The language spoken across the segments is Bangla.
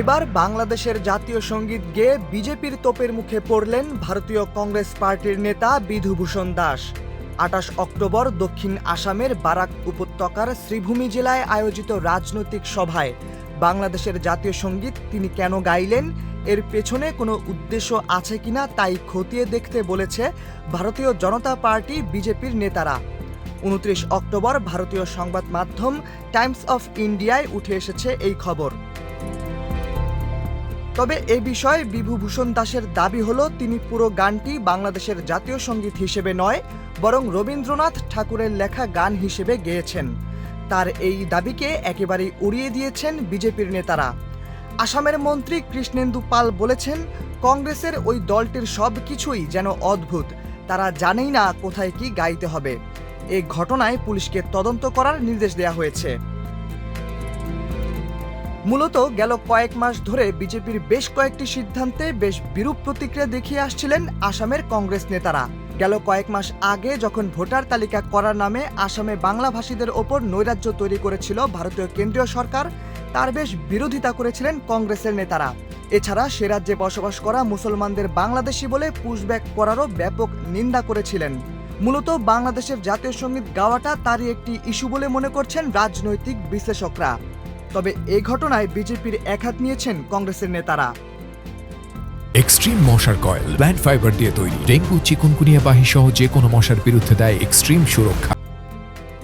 এবার বাংলাদেশের জাতীয় সঙ্গীত গেয়ে বিজেপির তোপের মুখে পড়লেন ভারতীয় কংগ্রেস পার্টির নেতা বিধুভূষণ দাস। ২৮ অক্টোবর দক্ষিণ আসামের বারাক উপত্যকার শ্রীভূমি জেলায় আয়োজিত রাজনৈতিক সভায় বাংলাদেশের জাতীয় সঙ্গীত তিনি কেন গাইলেন, এর পেছনে কোনো উদ্দেশ্য আছে কিনা তাই খতিয়ে দেখতে বলেছে ভারতীয় জনতা পার্টি বিজেপির নেতারা। ২৯ অক্টোবর ভারতীয় সংবাদ মাধ্যম টাইমস অফ ইন্ডিয়ায় উঠে এসেছে এই খবর। তবে এ বিষয়ে বিভূভূষণ দাসের দাবি হলো তিনি পুরো গানটি বাংলাদেশের জাতীয় সঙ্গীত হিসেবে নয়, বরং রবীন্দ্রনাথ ঠাকুরের লেখা গান হিসেবে গেয়েছেন। তার এই দাবিকে একেবারেই উড়িয়ে দিয়েছেন বিজেপির নেতারা। আসামের মন্ত্রী কৃষ্ণেন্দু পাল বলেছেন, কংগ্রেসের ওই দলটির সব কিছুই যেন অদ্ভুত, তারা জানেই না কোথায় কি গাইতে হবে। এই ঘটনায় পুলিশকে তদন্ত করার নির্দেশ দেওয়া হয়েছে। মূলত গেল কয়েক মাস ধরে বিজেপির বেশ কয়েকটি সিদ্ধান্তে বেশ বিরূপ প্রতিক্রিয়া দেখিয়ে আসছিলেন আসামের কংগ্রেস নেতারা। গেল কয়েক মাস আগে যখন ভোটার তালিকা করার নামে আসামে বাংলাভাষীদের ওপর নৈরাজ্য তৈরি করেছিল ভারতীয় কেন্দ্রীয় সরকার, তার বেশ বিরোধিতা করেছিলেন কংগ্রেসের নেতারা। এছাড়া সে রাজ্যে বসবাস করা মুসলমানদের বাংলাদেশি বলে পুশব্যাক করারও ব্যাপক নিন্দা করেছিলেন। মূলত বাংলাদেশের জাতীয় সঙ্গীত গাওয়াটা তারই একটি ইস্যু বলে মনে করছেন রাজনৈতিক বিশ্লেষকরা। তবে এই ঘটনায় বিজেপির একহাত নিয়েছেন কংগ্রেসের নেতারা। এক্সট্রিম মশার কয়েল প্ল্যান্ট ফাইবার দিয়ে তৈরি, ডেঙ্গু, চিকুনগুনিয়া বাহি সহ যে কোনো মশার বিরুদ্ধে দেয় এক্সট্রিম সুরক্ষা।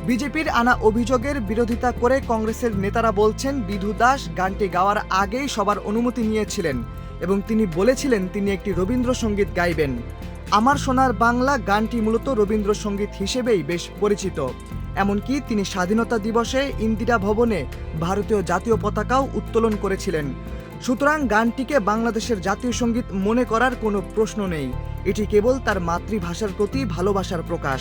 বিজেপির আনা অভিযোগের বিরোধিতা করে কংগ্রেসের নেতারা বলছেন, বিধু দাস গানটি গাওয়ার আগেই সবার অনুমতি নিয়েছিলেন এবং তিনি বলেছিলেন তিনি একটি রবীন্দ্রসঙ্গীত গাইবেন। আমার সোনার বাংলা গানটি মূলত রবীন্দ্রসঙ্গীত হিসেবেই বেশ পরিচিত। এমনকি তিনি স্বাধীনতা দিবসে ইন্দিরা ভবনে ভারতীয় জাতীয় পতাকাও উত্তোলন করেছিলেন। সুতরাং গানটিকে বাংলাদেশের জাতীয় সঙ্গীত মনে করার কোনো প্রশ্ন নেই, এটি কেবল তার মাতৃভাষার প্রতি ভালোবাসার প্রকাশ।